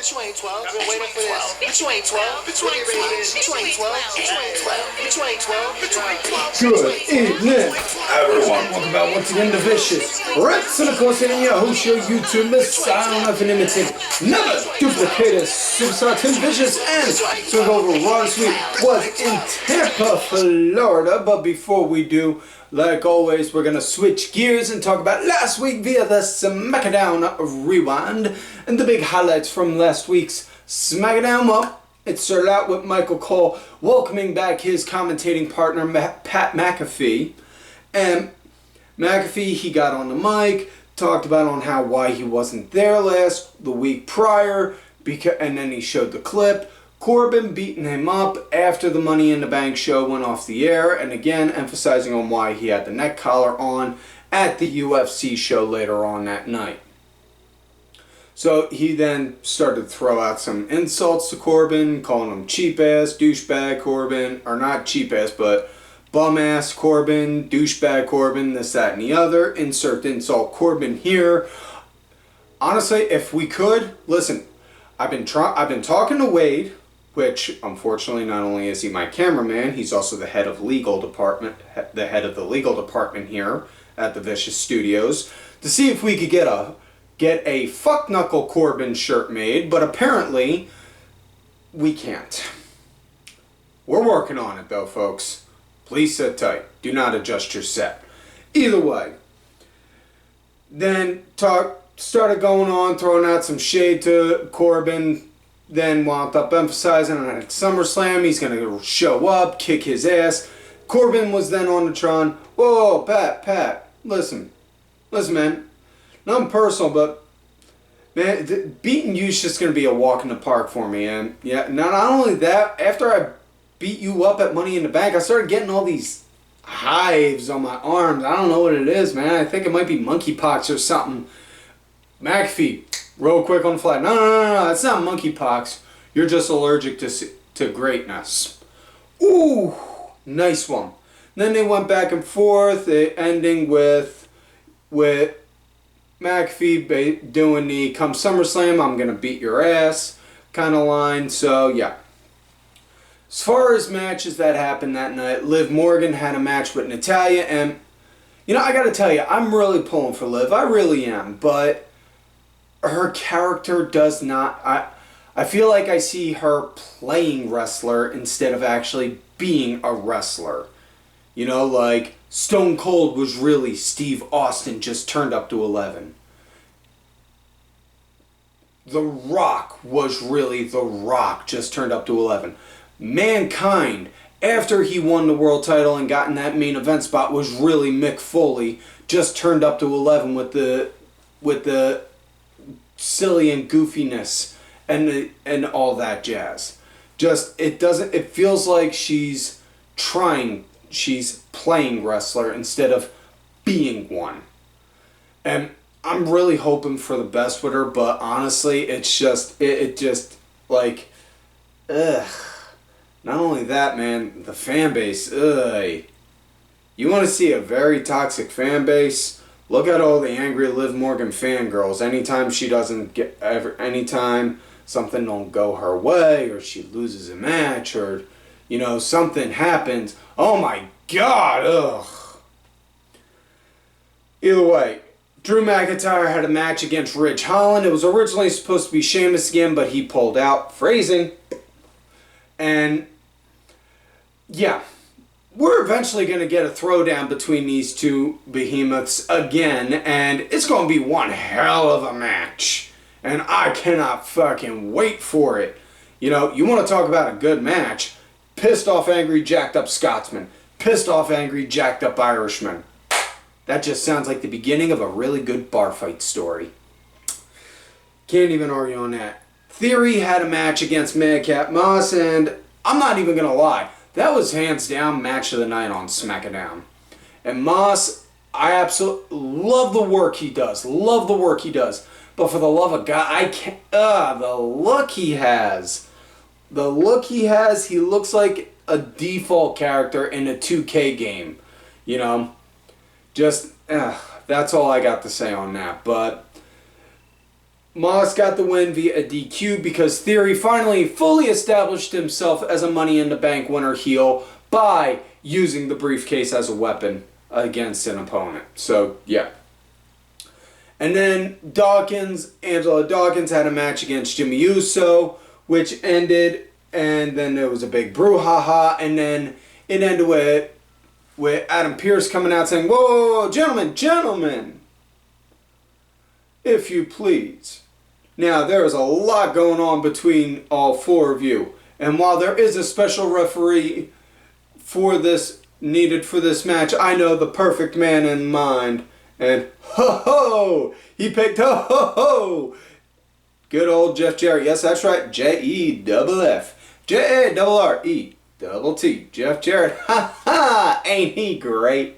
Bitch, you ain't 12. I've been waiting for this. Bitch, you ain't 12. Bitch, you ain't 12. Bitch, you ain't 12. Bitch, you ain't 12. Bitch, you ain't 12. Bitch, you ain't 12. Good evening, everyone. Welcome back once again to Vicious Rips, and of course, in your host show, YouTube, the sound of an imitate, never duplicate superstar Tim Vicious, and so we go over Raw this week was in Tampa, Florida. But before we do, like always, we're gonna switch gears and talk about last week via the SmackDown Rewind and the big highlights from last week's SmackDown. Well, it started out with Michael Cole welcoming back his commentating partner, Pat McAfee. And McAfee, he got on the mic, talked about why he wasn't there the week prior, and then he showed the clip. Corbin beating him up after the Money in the Bank show went off the air, and again emphasizing on why he had the neck collar on at the UFC show later on that night. So he then started to throw out some insults to Corbin, calling him cheap ass, douchebag Corbin, or not cheap ass, but bum ass Corbin, douchebag Corbin, this, that, and the other. Insert insult Corbin here. Honestly, if we could, listen, I've been talking to Wade, which unfortunately not only is he my cameraman, he's also the head of the legal department here at the Vicious Studios, to see if we could get a fuck knuckle Corbin shirt made, but apparently we can't. We're working on it though, folks. Please sit tight. Do not adjust your set. Either way, then started going on, throwing out some shade to Corbin, then wound up emphasizing on at SummerSlam he's going to show up, kick his ass. Corbin was then on the Tron. Whoa, Pat, listen, man. Nothing personal, but man, beating you's just going to be a walk in the park for me. And yeah, not only that, after I beat you up at Money in the Bank, I started getting all these hives on my arms. I don't know what it is, man. I think it might be monkeypox or something. McAfee, real quick on the fly. No, it's not monkeypox. You're just allergic to greatness. Ooh, nice one. Then they went back and forth, ending with McAfee doing the come SummerSlam, I'm going to beat your ass kind of line. So, yeah. As far as matches that happened that night, Liv Morgan had a match with Natalya, and, you know, I got to tell you, I'm really pulling for Liv. I really am, but her character does not... I feel like I see her playing wrestler instead of actually being a wrestler. You know, like Stone Cold was really Steve Austin just turned up to 11. The Rock was really The Rock just turned up to 11. Mankind, after he won the world title and got in that main event spot, was really Mick Foley, just turned up to 11 with the silly and goofiness and all that jazz. It feels like she's playing wrestler instead of being one. And I'm really hoping for the best with her, but honestly, it just like, ugh. Not only that, man, the fan base, ugh. You want to see a very toxic fan base? Look at all the angry Liv Morgan fangirls. Anytime something don't go her way, or she loses a match, or, you know, something happens. Oh my God, ugh. Either way, Drew McIntyre had a match against Ridge Holland. It was originally supposed to be Sheamus again, but he pulled out. Phrasing. And, yeah. We're eventually going to get a throwdown between these two behemoths again, and it's going to be one hell of a match. And I cannot fucking wait for it. You know, you want to talk about a good match? Pissed off, angry, jacked up Scotsman. Pissed off, angry, jacked up Irishman. That just sounds like the beginning of a really good bar fight story. Can't even argue on that. Theory had a match against Madcap Moss, and I'm not even going to lie. That was hands down match of the night on SmackDown. And Moss, I absolutely love the work he does. But for the love of God, I can't... the look he has. He looks like a default character in a 2K game. You know? Just, that's all I got to say on that. But Moss got the win via DQ because Theory finally fully established himself as a Money in the Bank winner heel by using the briefcase as a weapon against an opponent. So, yeah. And then Angelo Dawkins had a match against Jimmy Uso, which ended, and then there was a big brouhaha, and then it ended with Adam Pearce coming out saying, whoa, gentlemen, if you please. Now, there is a lot going on between all four of you, and while there is a special referee needed for this match, I know the perfect man in mind. And ho-ho! He picked ho-ho-ho! Good old Jeff Jarrett. Yes, that's right. J-E-double-F. J-A-R-R-E-double-T. Jeff Jarrett. Ha-ha! Ain't he great?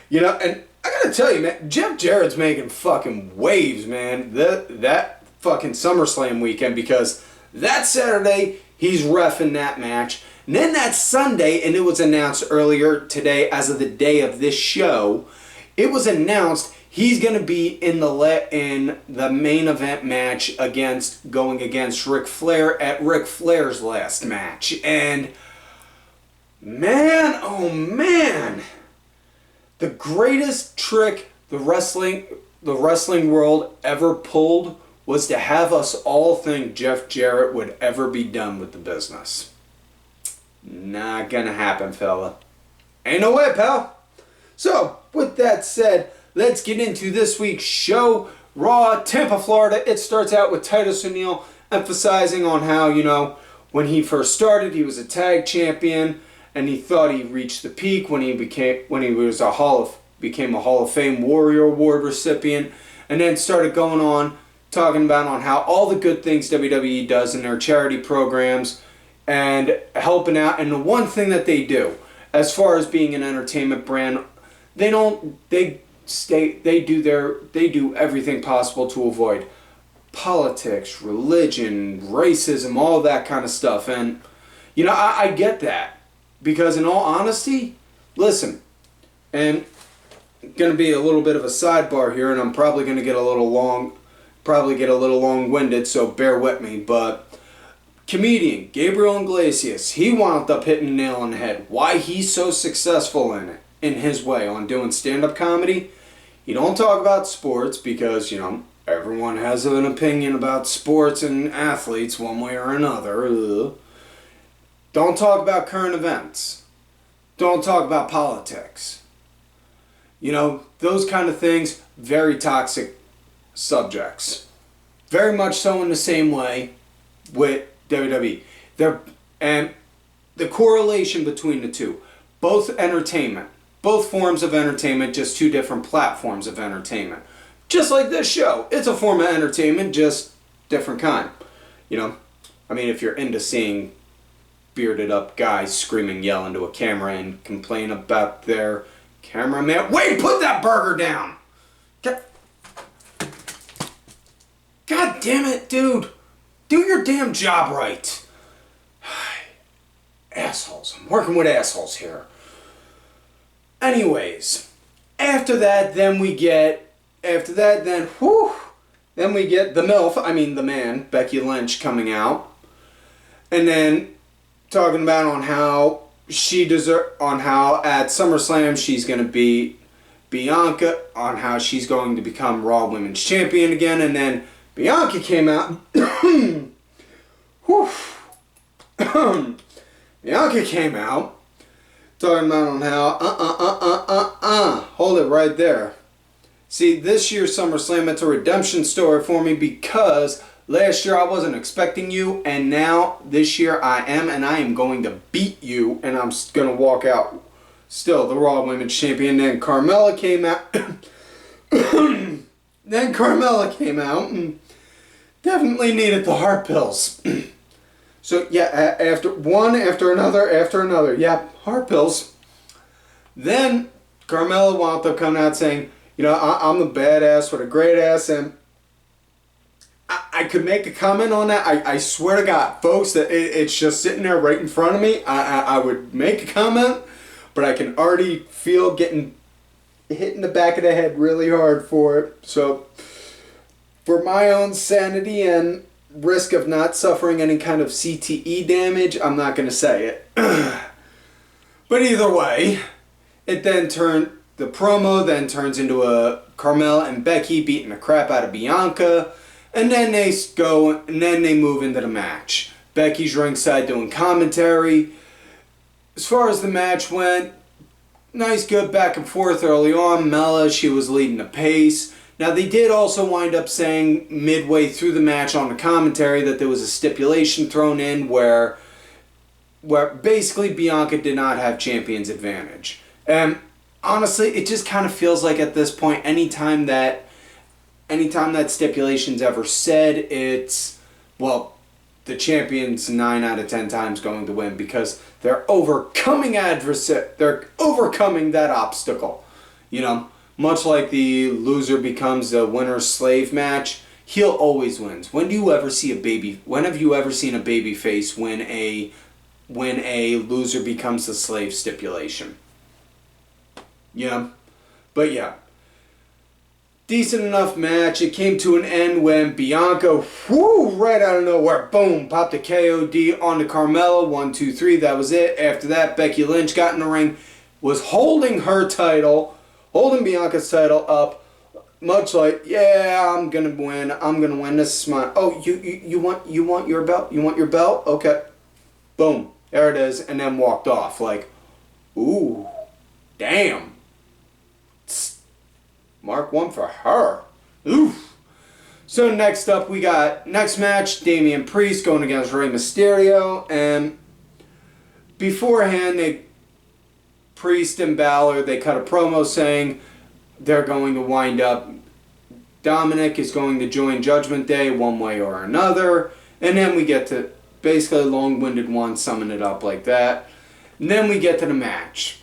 You know, and I gotta tell you, man, Jeff Jarrett's making fucking waves, man. That fucking SummerSlam weekend, because that Saturday, he's reffing that match. And then that Sunday, and it was announced earlier today as of the day of this show, it was announced he's going to be in the main event match going against Ric Flair at Ric Flair's last match. And man, oh man, the greatest trick the wrestling world ever pulled was to have us all think Jeff Jarrett would ever be done with the business. Not gonna happen, fella. Ain't no way, pal. So, with that said, let's get into this week's show. Raw, Tampa, Florida. It starts out with Titus O'Neil emphasizing on how, you know, when he first started, he was a tag champion, and he thought he reached the peak when he became a Hall of Fame Warrior Award recipient, and then started going on talking about on how all the good things WWE does in their charity programs and helping out. And the one thing that they do, as far as being an entertainment brand, they do everything possible to avoid politics, religion, racism, all that kind of stuff. And you know, I get that, because in all honesty, listen, and going to be a little bit of a sidebar here, and I'm probably going to get a little long-winded, so bear with me, but comedian Gabriel Iglesias, he wound up hitting the nail on the head. Why he's so successful in his way on doing stand-up comedy. He don't talk about sports because, you know, everyone has an opinion about sports and athletes one way or another. Ugh. Don't talk about current events. Don't talk about politics. You know, those kind of things, very toxic subjects. Very much so in the same way with WWE. And the correlation between the two, both entertainment, both forms of entertainment, just two different platforms of entertainment. Just like this show, it's a form of entertainment, just different kind. You know, I mean, if you're into seeing bearded up guys screaming, yell into a camera and complain about their cameraman. Wait, put that burger down! God damn it, dude. Do your damn job right. Assholes. I'm working with assholes here. Anyways, after that, then we get the MILF, I mean the man, Becky Lynch, coming out. And then talking about on how at SummerSlam she's going to beat Bianca, on how she's going to become Raw Women's Champion again, and then Bianca came out. Bianca came out talking about on how hold it right there. See, this year's SummerSlam, it's a redemption story for me, because last year I wasn't expecting you, and now this year I am, and I am going to beat you, and I'm going to walk out still the Raw Women's Champion. Then Carmella came out. And definitely needed the heart pills. So yeah, after another, yeah, heart pills. Then Carmella wound up coming out saying, you know, I'm the badass with a great ass, and I could make a comment on that. I swear to God, folks, that it's just sitting there right in front of me. I would make a comment, but I can already feel getting hit in the back of the head really hard for it. So for my own sanity and risk of not suffering any kind of CTE damage, I'm not going to say it. But either way, it then the promo then turns into a Carmella and Becky beating the crap out of Bianca, and then they move into the match. Becky's ringside doing commentary. As far as the match went, nice good back and forth early on. Mella, she was leading the pace. Now they did also wind up saying midway through the match on the commentary that there was a stipulation thrown in where basically Bianca did not have champion's advantage. And honestly, it just kind of feels like at this point, anytime that stipulation's ever said, it's, well, the champion's 9 out of 10 times going to win because they're overcoming that obstacle. You know, much like the loser becomes the winner's slave match, heel always wins. When have you ever seen a baby face win a loser becomes the slave stipulation? Yeah. But yeah. Decent enough match. It came to an end when Bianca, right out of nowhere, boom, popped a KOD onto Carmella. 1, 2, 3, that was it. After that, Becky Lynch got in the ring, was holding Bianca's title up, much like, yeah, I'm gonna win. This is mine. Oh, you want your belt? You want your belt? Okay. Boom. There it is, and then walked off. Like, ooh, damn. Mark 1 for her. Oof. So next up, we got next match, Damian Priest going against Rey Mysterio, and beforehand, Priest and Balor, they cut a promo saying they're going to wind up. Dominik is going to join Judgment Day one way or another, and then we get to basically a long-winded one, summing it up like that. And then we get to the match.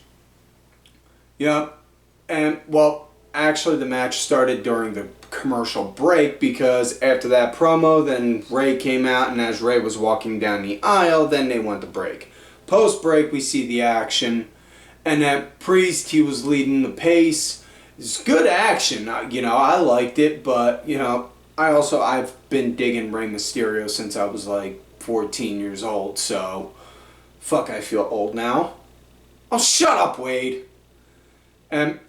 Yep. And, well, actually the match started during the commercial break because after that promo, then Rey came out, and as Rey was walking down the aisle, then they went to break. Post-break, we see the action, and that Priest, he was leading the pace. It's good action. You know, I liked it, but, you know, I've been digging Rey Mysterio since I was like 14 years old, so fuck, I feel old now. Oh, shut up, Wade. And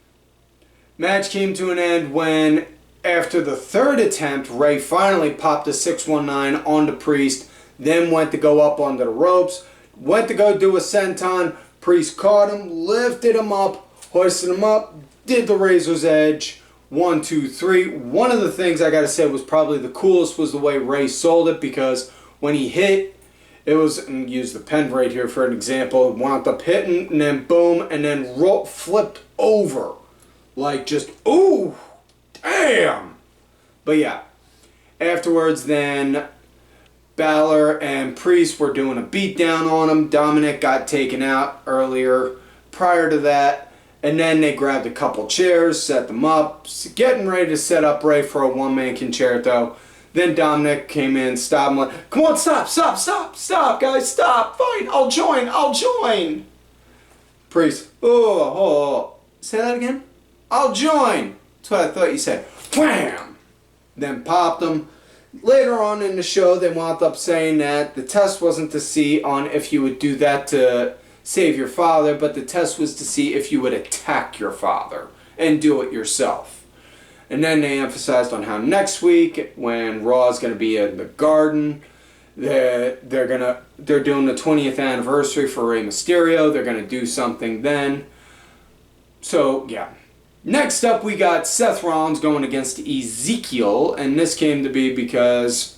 match came to an end when, after the third attempt, Rey finally popped a 619 onto Priest, then went to go up onto the ropes, went to go do a senton. Priest caught him, lifted him up, hoisted him up, did the Razor's Edge. 1, 2, 3. One of the things I gotta say was probably the coolest was the way Rey sold it, because when he hit, it was, and use the pen right here for an example, wound up hitting, and then boom, and then flipped over. Like just, ooh, damn. But yeah, afterwards then, Balor and Priest were doing a beatdown on him. Dominik got taken out earlier prior to that. And then they grabbed a couple chairs, set them up, getting ready to set up Rey for a one-man concerto. Then Dominik came in, stopped him, like, come on, stop, guys, stop, fine, I'll join. Priest, say that again? I'll join. That's what I thought you said. Wham! Then popped him. Later on in the show, they wound up saying that the test wasn't to see on if you would do that to save your father, but the test was to see if you would attack your father and do it yourself. And then they emphasized on how next week, when Raw is going to be in the Garden, they're doing the 20th anniversary for Rey Mysterio. They're going to do something then. So yeah. Next up, we got Seth Rollins going against Ezekiel, and this came to be because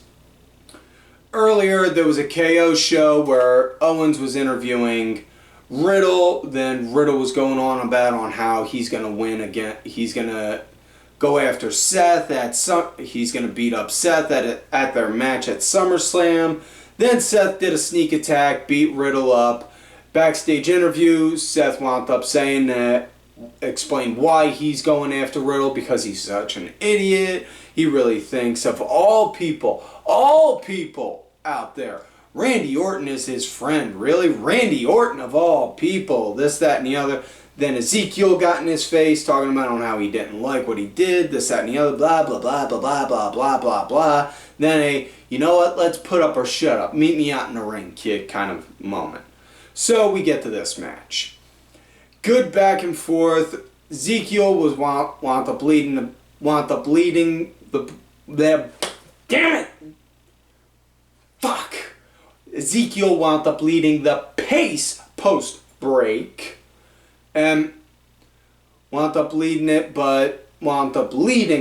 earlier there was a KO show where Owens was interviewing Riddle. Then Riddle was going on how he's going to win again. He's going to go after Seth he's going to beat up Seth at their match at SummerSlam. Then Seth did a sneak attack, beat Riddle up. Backstage interview, Seth wound up saying that, explained why he's going after Riddle, because he's such an idiot. He really thinks of all people out there, Randy Orton is his friend. Really? Randy Orton of all people. This, that, and the other. Then Ezekiel got in his face, talking about on how he didn't like what he did, this, that, and the other, blah, blah, blah, blah, blah, blah, blah, blah, blah. Then you know what, let's put up or shut up. Meet me out in the ring, kid, kind of moment. So we get to this match. Good back and forth. Ezekiel was want up bleeding the damn it! Fuck! Ezekiel wound up leading the pace post-break. And wound up leading,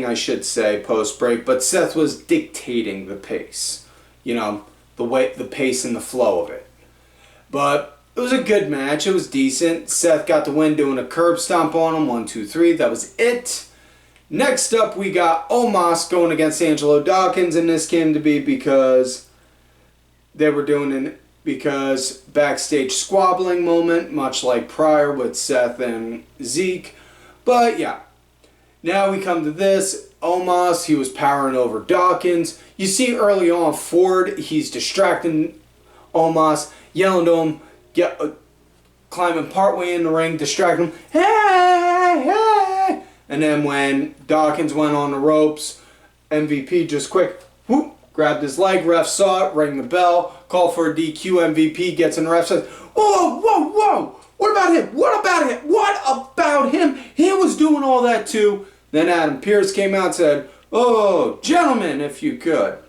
I should say, post-break. But Seth was dictating the pace. You know, the pace and the flow of it. But it was a good match. It was decent. Seth got the win doing a curb stomp on him. 1, 2, 3. That was it. Next up, we got Omos going against Angelo Dawkins. And this came to be because they were doing because backstage squabbling moment, much like prior with Seth and Zeke. But yeah, now we come to this. Omos, he was powering over Dawkins. You see early on Ford, he's distracting Omos, yelling to him, climbing partway in the ring, distracting him. Hey, hey! And then when Dawkins went on the ropes, MVP just quick, whoop, grabbed his leg, ref saw it, rang the bell, called for a DQ, MVP gets in the ref, says, whoa, whoa, whoa, what about him? What about him? What about him? He was doing all that too. Then Adam Pearce came out and said, oh, gentlemen, if you could.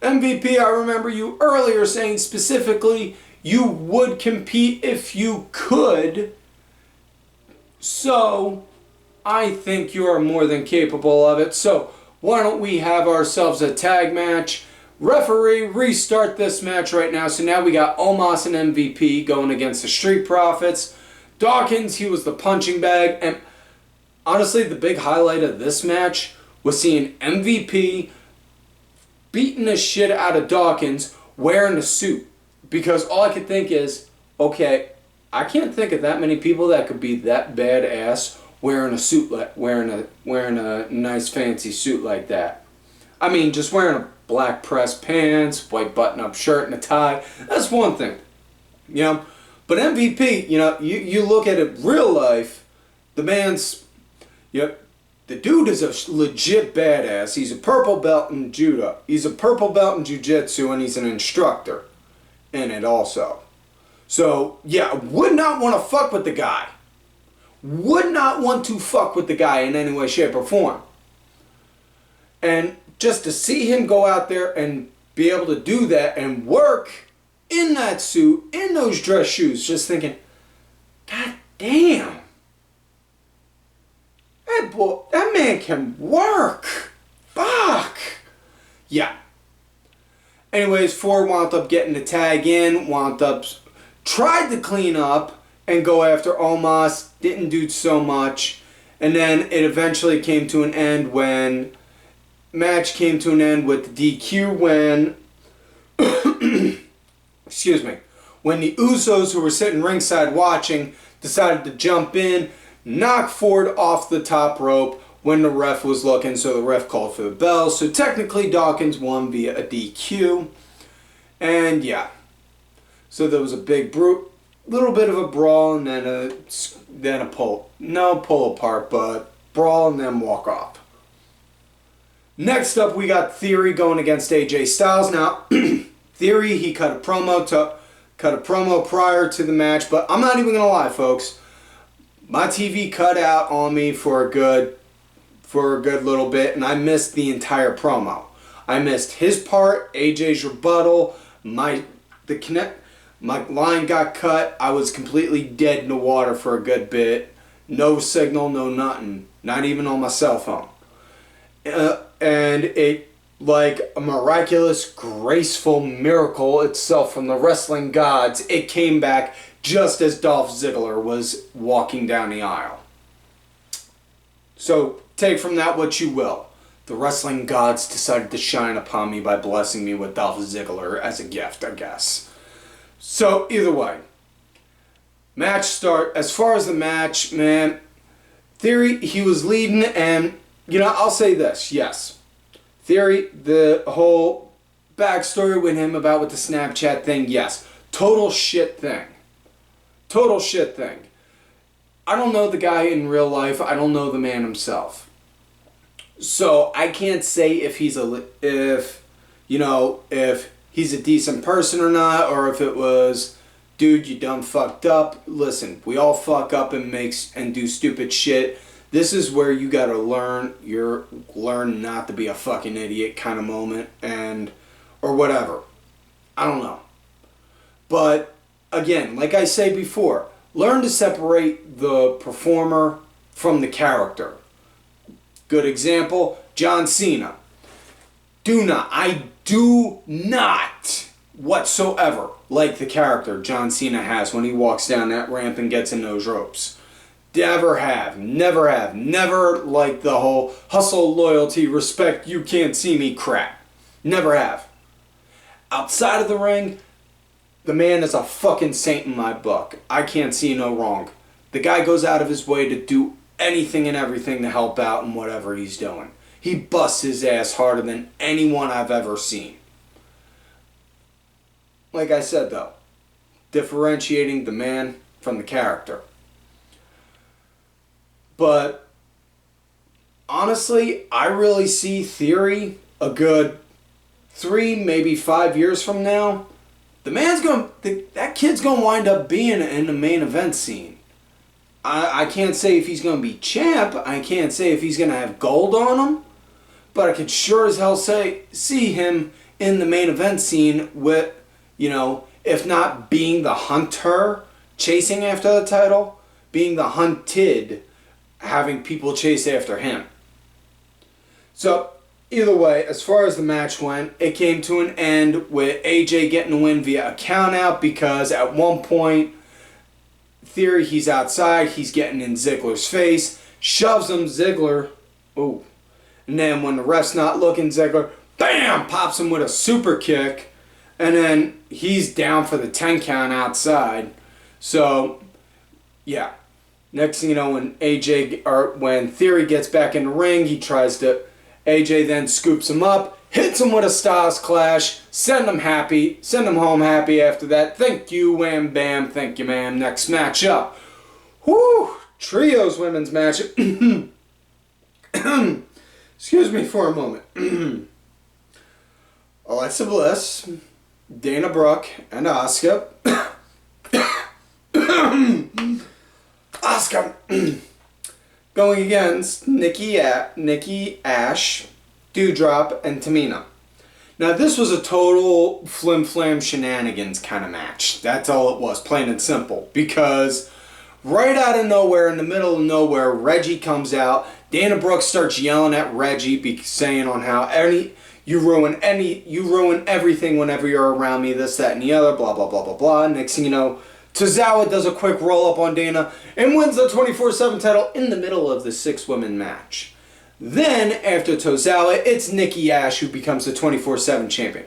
MVP, I remember you earlier saying specifically you would compete if you could. So, I think you are more than capable of it. So, why don't we have ourselves a tag match? Referee, restart this match right now. So now we got Omos and MVP going against the Street Profits. Dawkins, he was the punching bag. And honestly, the big highlight of this match was seeing MVP beating the shit out of Dawkins wearing a suit. Because all I could think is, okay, I can't think of that many people that could be that badass wearing a suit, wearing a nice fancy suit like that. I mean, just wearing a black pressed pants, white button-up shirt and a tie, that's one thing, you know. But MVP, you know, you look at it real life, the man's, you know, the dude is a legit badass. He's a purple belt in judo. He's a purple belt in jiu-jitsu, and he's an instructor in it also. So, yeah, would not want to fuck with the guy. Would not want to fuck with the guy in any way, shape, or form. And just to see him go out there and be able to do that and work in that suit, in those dress shoes, just thinking, God damn. That man can work. Fuck. Yeah. Anyways, Ford wound up getting the tag in, tried to clean up and go after Omos, didn't do so much, and then it eventually came to an end when match came to an end with the DQ when excuse me, when the Usos, who were sitting ringside watching, decided to jump in, knock Ford off the top rope when the ref was looking, so the ref called for the bell. So technically Dawkins won via a DQ. And yeah, so there was a big little bit of a brawl, and then a pull apart, but brawl and then walk off. Next up, we got Theory going against AJ Styles. Now, Theory, he cut a promo prior to the match, but I'm not even gonna lie, folks. My TV cut out on me for a good little bit, and I missed the entire promo. I missed his part, AJ's rebuttal, my line got cut. I was completely dead in the water for a good bit. No signal, no nothing. Not even on my cell phone. And it, like a miraculous, graceful miracle itself from the wrestling gods, it came back just as Dolph Ziggler was walking down the aisle. So take from that what you will. The wrestling gods decided to shine upon me by blessing me with Dolph Ziggler as a gift, I guess. So, either way, match start. As far as the match, man, Theory, he was leading, and, you know, I'll say this, yes. Theory, the whole backstory with him with the Snapchat thing, yes. Total shit thing. Total shit thing. I don't know the guy in real life. I don't know the man himself. So I can't say if he's if he's a decent person or not, or if it was, dude, you done fucked up. Listen, we all fuck up and do stupid shit. This is where you gotta learn not to be a fucking idiot kind of moment, or whatever. I don't know. But again, like I say before, learn to separate the performer from the character. Good example, John Cena. I do not whatsoever like the character John Cena has when he walks down that ramp and gets in those ropes. Never have. Never like the whole hustle, loyalty, respect, you can't see me crap. Never have. Outside of the ring, the man is a fucking saint in my book. I can't see no wrong. The guy goes out of his way to do anything and everything to help out in whatever he's doing. He busts his ass harder than anyone I've ever seen. Like I said though, differentiating the man from the character. But honestly, I really see Theory a good 3, maybe 5 years from now. That kid's gonna wind up being in the main event scene. I can't say if he's gonna be champ. I can't say if he's gonna have gold on him. But I could sure as hell see him in the main event scene with, if not being the hunter, chasing after the title, being the hunted, having people chase after him. So, either way, as far as the match went, it came to an end with AJ getting the win via a countout because at one point, Theory, he's outside, he's getting in Ziggler's face, shoves him, Ziggler, ooh. And then when the ref's not looking, Ziggler, bam, pops him with a super kick. And then he's down for the 10 count outside. So, yeah. Next thing you know, when Theory gets back in the ring, AJ then scoops him up, hits him with a Styles Clash, send him home happy after that. Thank you, wham bam, thank you ma'am. Next match up. Whoo! Trios women's match. Excuse me for a moment. Alexa Bliss, Dana Brooke, and Asuka. Asuka going against Nikki, A.S.H, Doudrop, and Tamina. Now this was a total flim-flam shenanigans kind of match. That's all it was, plain and simple. Because right out of nowhere, in the middle of nowhere, Reggie comes out. Dana Brooke starts yelling at Reggie, saying on how you ruin everything whenever you're around me, this, that, and the other, blah, blah, blah, blah, blah. Next thing you know, Tozawa does a quick roll-up on Dana and wins the 24/7 title in the middle of the 6-woman match. Then, after Tozawa, it's Nikki A.S.H who becomes the 24/7 champion.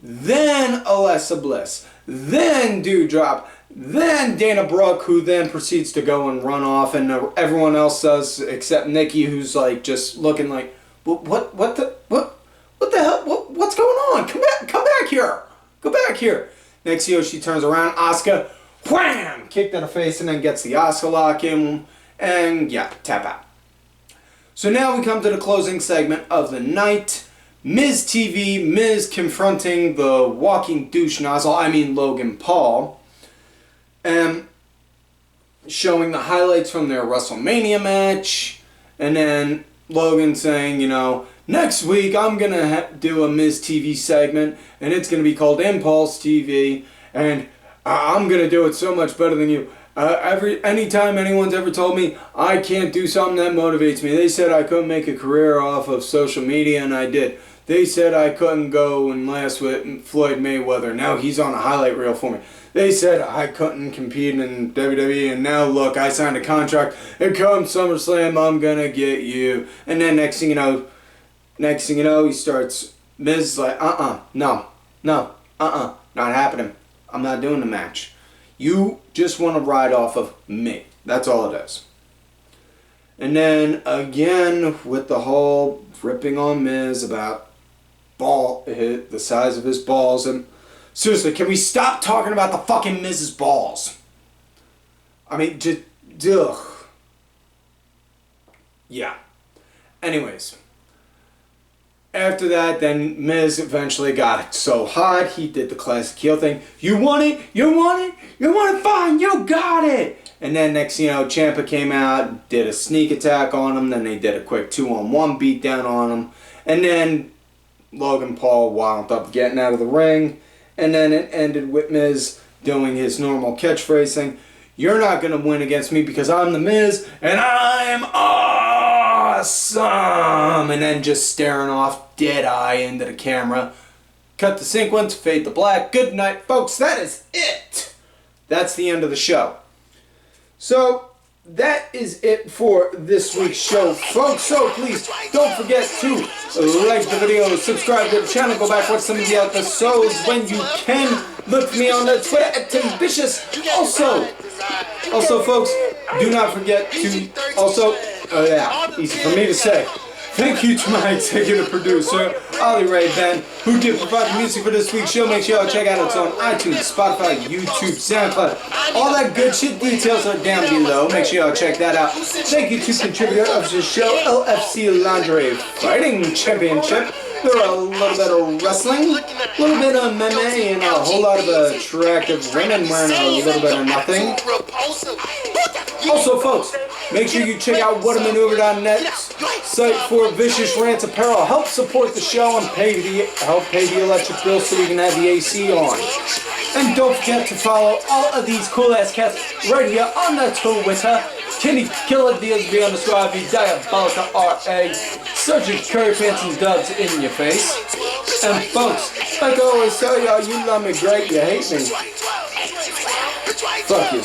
Then Alexa Bliss. Then Doudrop. Then Dana Brooke, who then proceeds to go and run off, and everyone else does except Nikki, who's like just looking like, what the hell? What's going on? Come back here! Go back here! Next thing you know, she turns around, Asuka, wham! Kicked in the face, and then gets the Asuka lock in, and yeah, tap out. So now we come to the closing segment of the night. Miz TV, Miz confronting the walking douche nozzle, Logan Paul, and showing the highlights from their WrestleMania match, and then Logan saying, next week I'm going to do a Miz TV segment, and it's going to be called Impulse TV, and I'm going to do it so much better than you. Anytime anyone's ever told me I can't do something that motivates me, they said I couldn't make a career off of social media, and I did. They said I couldn't go and last with Floyd Mayweather. Now he's on a highlight reel for me. They said I couldn't compete in WWE, and now look, I signed a contract, and come SummerSlam, I'm going to get you. And then next thing you know, he starts, Miz is like, no, not happening. I'm not doing the match. You just want to ride off of me. That's all it is. And then again with the whole ripping on Miz about the size of his balls, and seriously, can we stop talking about the fucking Miz's balls? ugh. Yeah. Anyways. After that, then Miz eventually got so hot, he did the classic heel thing. You want it? You want it? You want it? Fine, you got it! And then next, you know, Ciampa came out, did a sneak attack on him, then they did a quick 2-on-1 beatdown on him, and then Logan Paul wound up getting out of the ring, and then it ended with Miz doing his normal catchphrase saying, "You're not going to win against me because I'm the Miz, and I'm awesome!" And then just staring off dead-eye into the camera. Cut the sequence, fade to black. Good night, folks. That is it. That's the end of the show. So, that is it for this week's show, folks. So, please, don't forget to like the video, subscribe to the channel, go back, watch some of the episodes when you can. Look for me on the Twitter at TimVicious. Also, folks, do not forget to easy for me to say. Thank you to my executive producer, Ollie Ray Ben, who did provide the music for this week's show. Make sure y'all check out it on iTunes, Spotify, YouTube, SoundCloud. All that good shit details are down below. Make sure y'all check that out. Thank you to contributor of the show, LFC Lingerie Fighting Championship. There are a little bit of wrestling, a little bit of MMA, and a whole lot of attractive women wearing a little bit of nothing. Also, folks, make sure you check out whatamaneuver.net's site for Vicious Rants apparel. Help support the show and help pay the electric bill so we can have the AC on. And don't forget to follow all of these cool-ass cats right here on the Twitter. Kenny Killer DSB_IV Diabolica RA. Surgeon Curry Pants and Dubs in your face. And folks, like I always tell y'all, you love me great, you hate me. Fuck you.